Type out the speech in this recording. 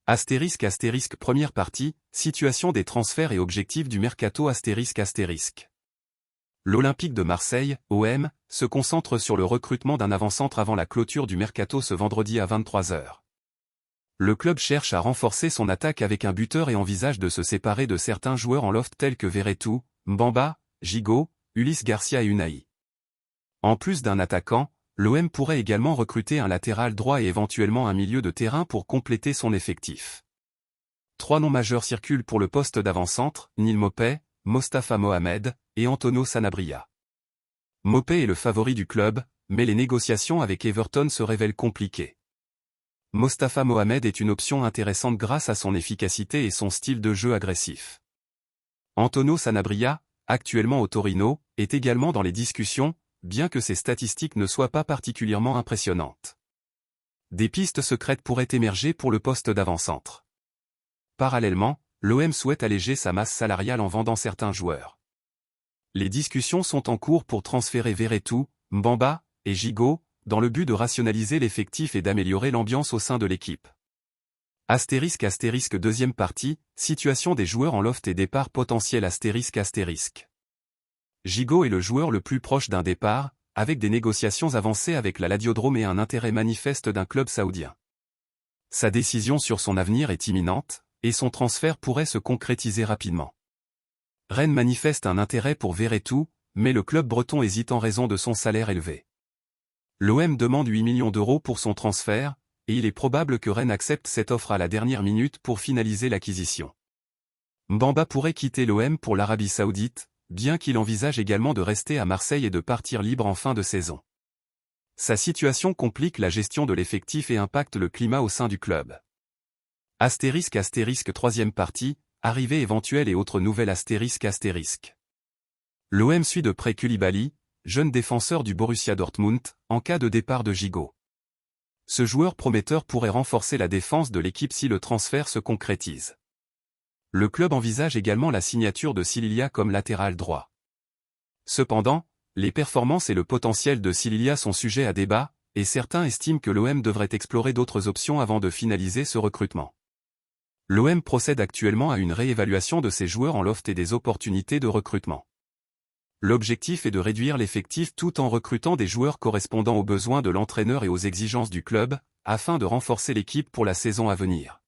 Astérisque astérisque première partie, situation des transferts et objectifs du mercato astérisque astérisque. L'Olympique de Marseille, OM, se concentre sur le recrutement d'un avant-centre avant la clôture du mercato ce vendredi à 23 h. Le club cherche à renforcer son attaque avec un buteur et envisage de se séparer de certains joueurs en loft tels que Verretou, Mbamba, Gigot, Ulysse Garcia et Unai. En plus d'un attaquant, l'OM pourrait également recruter un latéral droit et éventuellement un milieu de terrain pour compléter son effectif. 3 noms majeurs circulent pour le poste d'avant-centre, Neal Maupay, Mostafa Mohamed et Antonio Sanabria. Maupay est le favori du club, mais les négociations avec Everton se révèlent compliquées. Mostafa Mohamed est une option intéressante grâce à son efficacité et son style de jeu agressif. Antonio Sanabria, actuellement au Torino, est également dans les discussions, bien que ses statistiques ne soient pas particulièrement impressionnantes. Des pistes secrètes pourraient émerger pour le poste d'avant-centre. Parallèlement, l'OM souhaite alléger sa masse salariale en vendant certains joueurs. Les discussions sont en cours pour transférer Verretou, Mbamba et Gigot, dans le but de rationaliser l'effectif et d'améliorer l'ambiance au sein de l'équipe. Astérisque astérisque deuxième partie, situation des joueurs en loft et départ potentiel astérisque astérisque. Gigot est le joueur le plus proche d'un départ, avec des négociations avancées avec la Ladiodrome et un intérêt manifeste d'un club saoudien. Sa décision sur son avenir est imminente, et son transfert pourrait se concrétiser rapidement. Rennes manifeste un intérêt pour Verretou, mais le club breton hésite en raison de son salaire élevé. L'OM demande 8 millions d'euros pour son transfert, et il est probable que Rennes accepte cette offre à la dernière minute pour finaliser l'acquisition. Mbamba pourrait quitter l'OM pour l'Arabie Saoudite, bien qu'il envisage également de rester à Marseille et de partir libre en fin de saison. Sa situation complique la gestion de l'effectif et impacte le climat au sein du club. Astérisque astérisque troisième partie, arrivée éventuelle et autres nouvelles astérisque astérisque. L'OM suit de près Koulibaly, jeune défenseur du Borussia Dortmund, en cas de départ de Gigot. Ce joueur prometteur pourrait renforcer la défense de l'équipe si le transfert se concrétise. Le club envisage également la signature de Sililia comme latéral droit. Cependant, les performances et le potentiel de Sililia sont sujets à débat, et certains estiment que l'OM devrait explorer d'autres options avant de finaliser ce recrutement. L'OM procède actuellement à une réévaluation de ses joueurs en loft et des opportunités de recrutement. L'objectif est de réduire l'effectif tout en recrutant des joueurs correspondant aux besoins de l'entraîneur et aux exigences du club, afin de renforcer l'équipe pour la saison à venir.